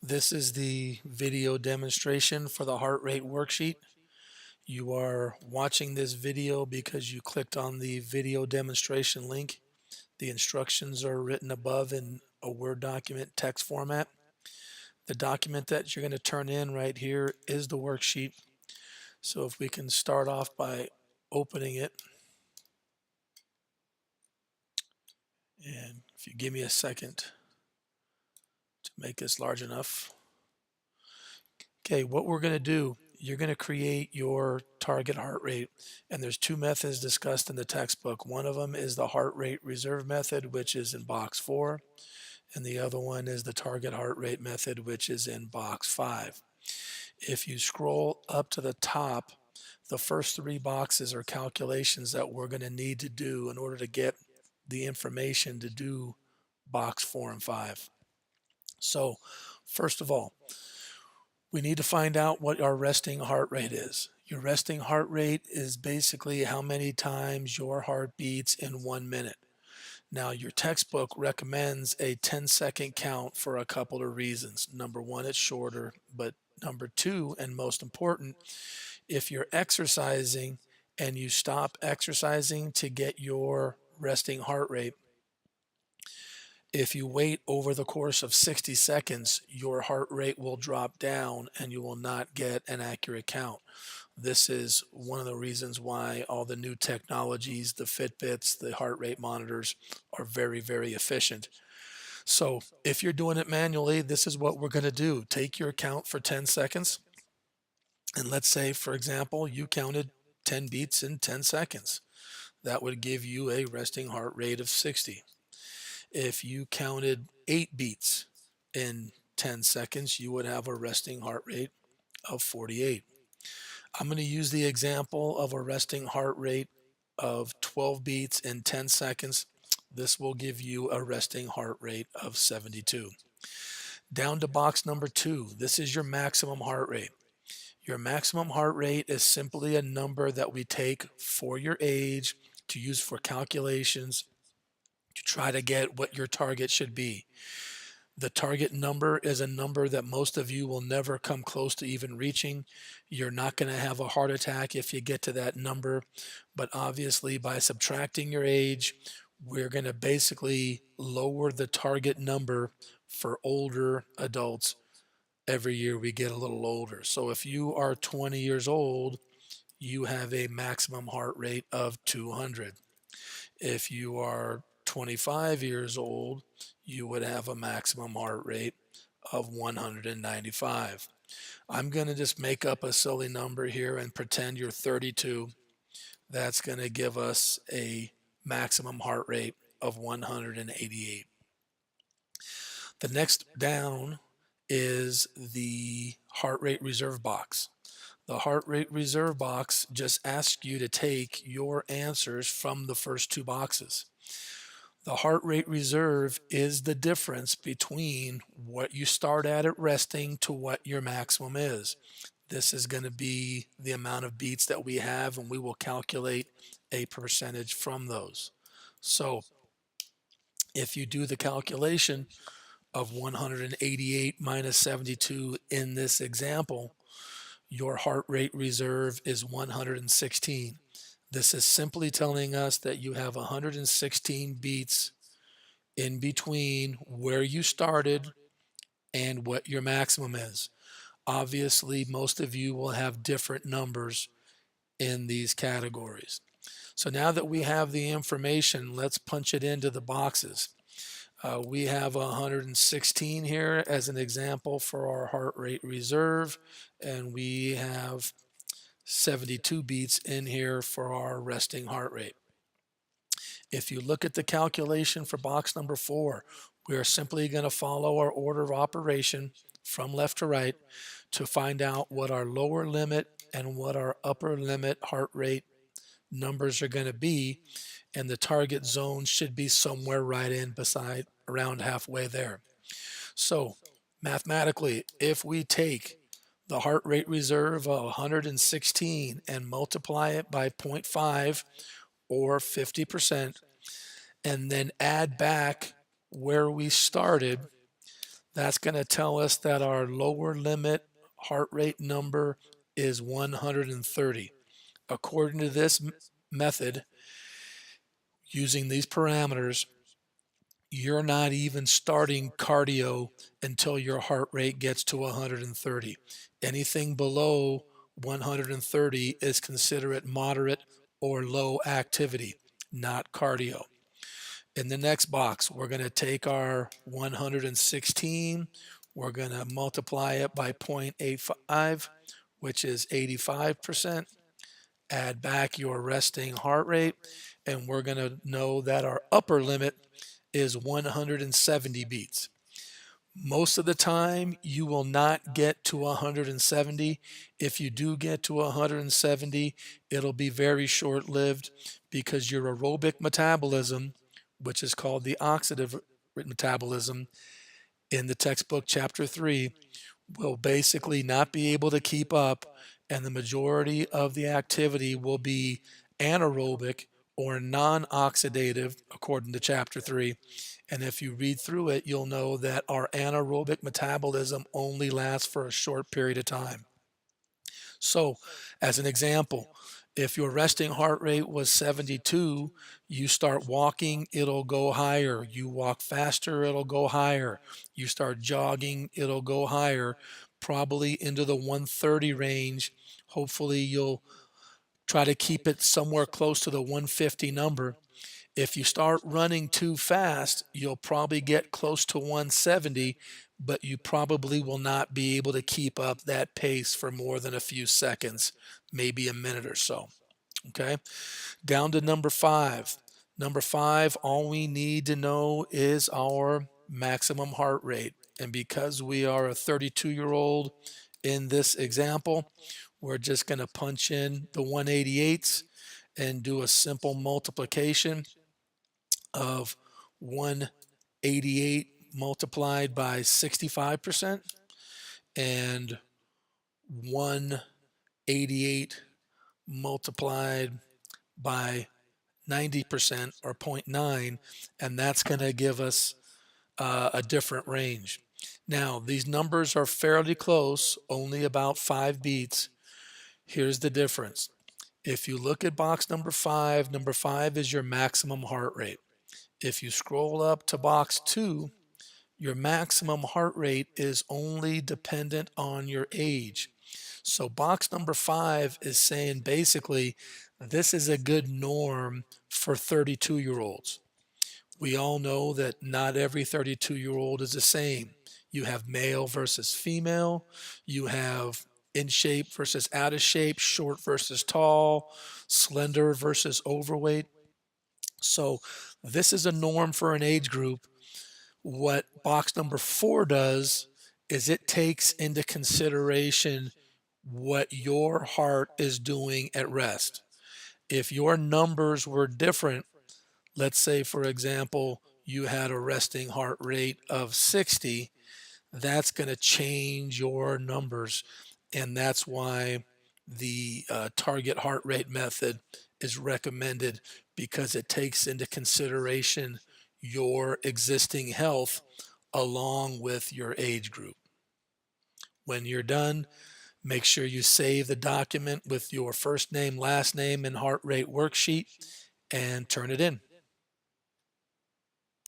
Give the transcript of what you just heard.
This is the video demonstration for the heart rate worksheet. You are watching this video because you clicked on the video demonstration link. The instructions are written above in a Word document text format. The document that you're going to turn in right here is the worksheet. So if we can start off by opening it, and if you give me a second to make this large enough. Okay, what we're going to do, you're going to create your target heart rate, and there's two methods discussed in the textbook. One of them is the heart rate reserve method, which is in box 4, and the other one is the target heart rate method, which is in box 5. If you scroll up to the top, the first 3 boxes are calculations that we're going to need to do in order to get the information to do box 4 and 5. So, first of all, we need to find out what our resting heart rate is. Your resting heart rate is basically how many times your heart beats in 1 minute. Now, your textbook recommends a 10-second count for a couple of reasons. Number one, it's shorter, but number two, and most important, if you're exercising and you stop exercising to get your resting heart rate, if you wait over the course of 60 seconds, your heart rate will drop down and you will not get an accurate count. This is one of the reasons why all the new technologies, the Fitbits, the heart rate monitors are very, very efficient. So if you're doing it manually, this is what we're going to do. Take your count for 10 seconds. And let's say, for example, you counted 10 beats in 10 seconds. That would give you a resting heart rate of 60. If you counted 8 beats in 10 seconds, you would have a resting heart rate of 48. I'm going to use the example of a resting heart rate of 12 beats in 10 seconds. This will give you a resting heart rate of 72. Down to box number 2, this is your maximum heart rate. Your maximum heart rate is simply a number that we take for your age to use for calculations to try to get what your target should be. The target number is a number that most of you will never come close to even reaching. You're not going to have a heart attack if you get to that number, but obviously by subtracting your age, we're going to basically lower the target number for older adults every year we get a little older. So if you are 20 years old, you have a maximum heart rate of 200. If you are 25 years old, you would have a maximum heart rate of 195. I'm going to just make up a silly number here and pretend you're 32. That's going to give us a maximum heart rate of 188. The next down is the heart rate reserve box. The heart rate reserve box just asks you to take your answers from the first 2 boxes. The heart rate reserve is the difference between what you start at resting to what your maximum is. This is going to be the amount of beats that we have, and we will calculate a percentage from those. So if you do the calculation of 188 minus 72 in this example, your heart rate reserve is 116. This is simply telling us that you have 116 beats in between where you started and what your maximum is. Obviously, most of you will have different numbers in these categories. So now that we have the information, let's punch it into the boxes. We have 116 here as an example for our heart rate reserve, and we have 72 beats in here for our resting heart rate. If you look at the calculation for box number 4, we are simply going to follow our order of operation from left to right to find out what our lower limit and what our upper limit heart rate numbers are going to be, and the target zone should be somewhere right in beside around halfway there. So mathematically, if we take the heart rate reserve of 116 and multiply it by 0.5 or 50%, and then add back where we started, That's going to tell us that our lower limit heart rate number is 130. According to this method, using these parameters, you're not even starting cardio until your heart rate gets to 130. Anything below 130 is considered moderate or low activity, not cardio. In the next box, we're going to take our 116, we're going to multiply it by 0.85, which is 85%. Add back your resting heart rate, and we're going to know that our upper limit is 170 beats. Most of the time, you will not get to 170. If you do get to 170, it'll be very short-lived because your aerobic metabolism, which is called the oxidative metabolism in the textbook chapter 3, will basically not be able to keep up, and the majority of the activity will be anaerobic or non-oxidative according to chapter 3. And if you read through it, you'll know that our anaerobic metabolism only lasts for a short period of time. So, as an example, if your resting heart rate was 72, you start walking, it'll go higher. You walk faster, it'll go higher. You start jogging, it'll go higher, probably into the 130 range. Hopefully, you'll try to keep it somewhere close to the 150 number. If you start running too fast, you'll probably get close to 170, but you probably will not be able to keep up that pace for more than a few seconds, maybe a minute or so. Okay, down to number 5. Number 5, all we need to know is our maximum heart rate. And because we are a 32-year-old in this example, we're just going to punch in the 188s and do a simple multiplication of 188 multiplied by 65% and 188 multiplied by 90% or 0.9, and that's going to give us a different range. Now, these numbers are fairly close, only about 5 beats. Here's the difference. If you look at box number 5 is your maximum heart rate. If you scroll up to box 2, your maximum heart rate is only dependent on your age. So box number 5 is saying basically this is a good norm for 32-year-olds. We all know that not every 32-year-old is the same. You have male versus female. You have in shape versus out of shape, short versus tall, slender versus overweight. So this is a norm for an age group. What box number 4 does is it takes into consideration what your heart is doing at rest. If your numbers were different, let's say, for example, you had a resting heart rate of 60, that's going to change your numbers. And that's why the target heart rate method is recommended, because it takes into consideration your existing health along with your age group. When you're done, make sure you save the document with your first name, last name, and heart rate worksheet and turn it in.